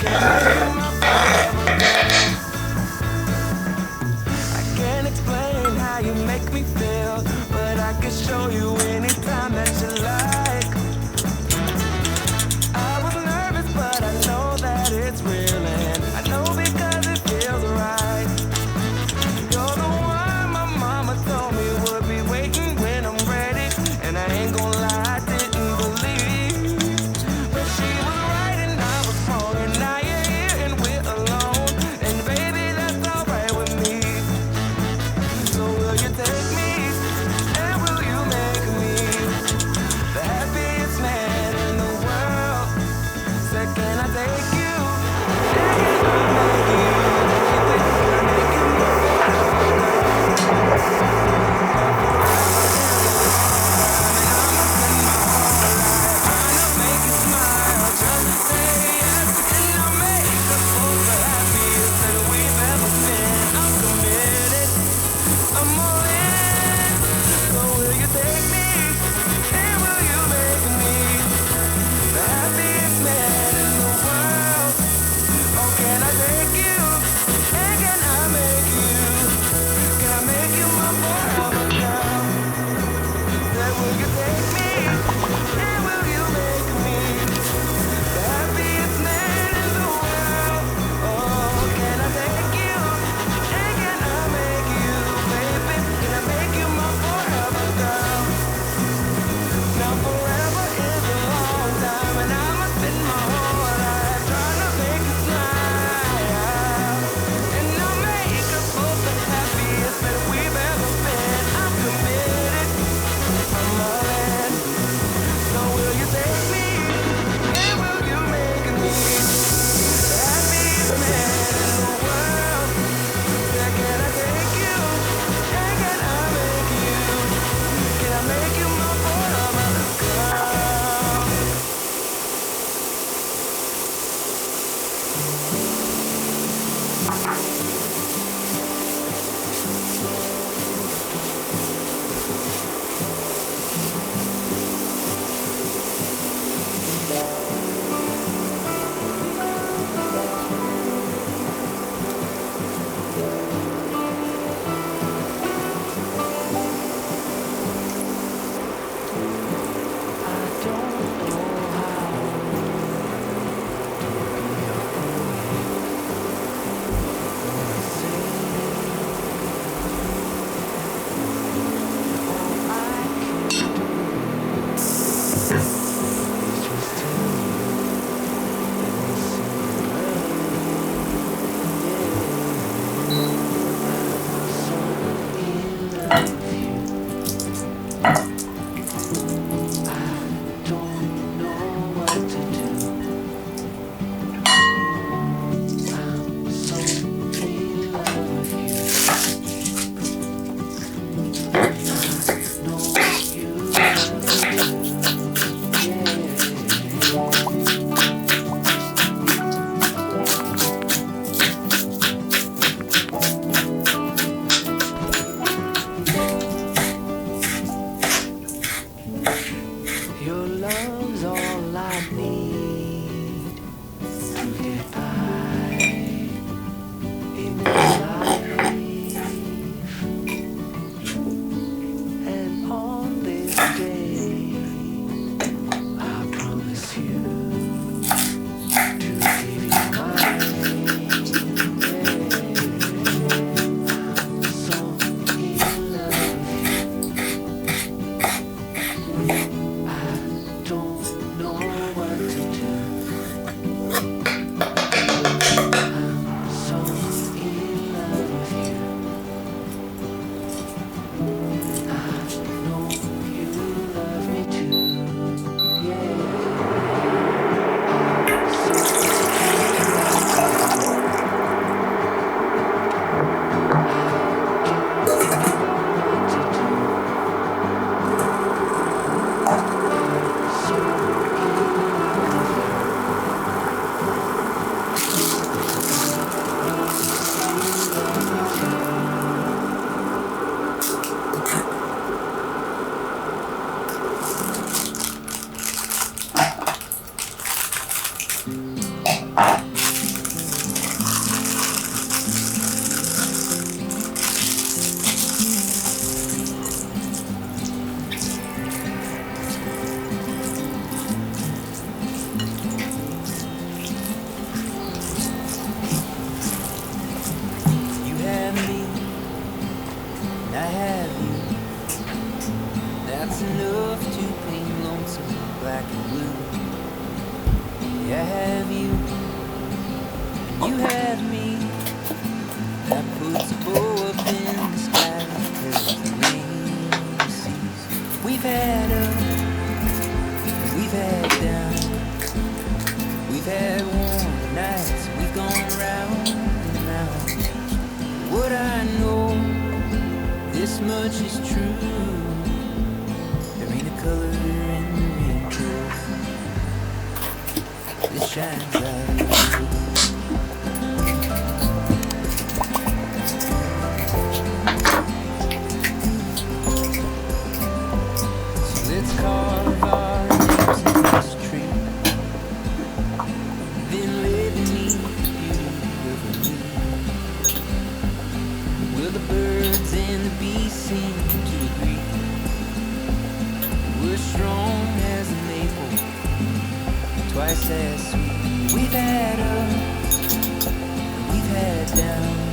Can I make you my forever girl? I can't explain how you make me feel, but I can show you anytime that you like. I was nervous, but I know that it's real, and I know because it feels right. You're the one my mama told me would be waiting when I'm ready, and I ain't gonna lie, I didn't believe. But she was right and I was wrong, and now you're here and we're alone, and baby, that's alright with me. So will you take me, and will you make me the happiest man in the world? Said, can I take you? And can I make you? Baby, can I make you my forever girl? Now forever is a long time, and I'ma spend my whole life trying to make you smile. Just say yes, and I'll make us both the happiest that we've ever been. I'm committed, I'm all in. So will you take me, and will you make me the happiest man in the world? Oh, can I take you? And can I make you? Can I make you my forever girl? Say, will you take me? And will you make me the happiest man in the world? Oh, can I take you? And can I make you, baby? Can I make you my forever girl? Now forever is a long time, and I'ma spend my whole life trying to make you smile. And I'll make us both the happiest that we've ever been. I'm committed, I'm all in. So will you take me, and will you make me the happiest man in the world? Yeah, can I take you, and can I make you? Can I make you my forever girl? I don't know how. You have me. That puts a bow up in the sky. Cause the rain cease. We've had up, we've had down. We've had warm nights, we've gone round and round. What I know, this much is true. There ain't a color in the rainbow that shines out. So let's carve our names in this tree. Then live beneath the beauty of a moon. Will the birds and the bees seem to agree? We're strong as a maple, twice as sweet. We've had up, and we've had down.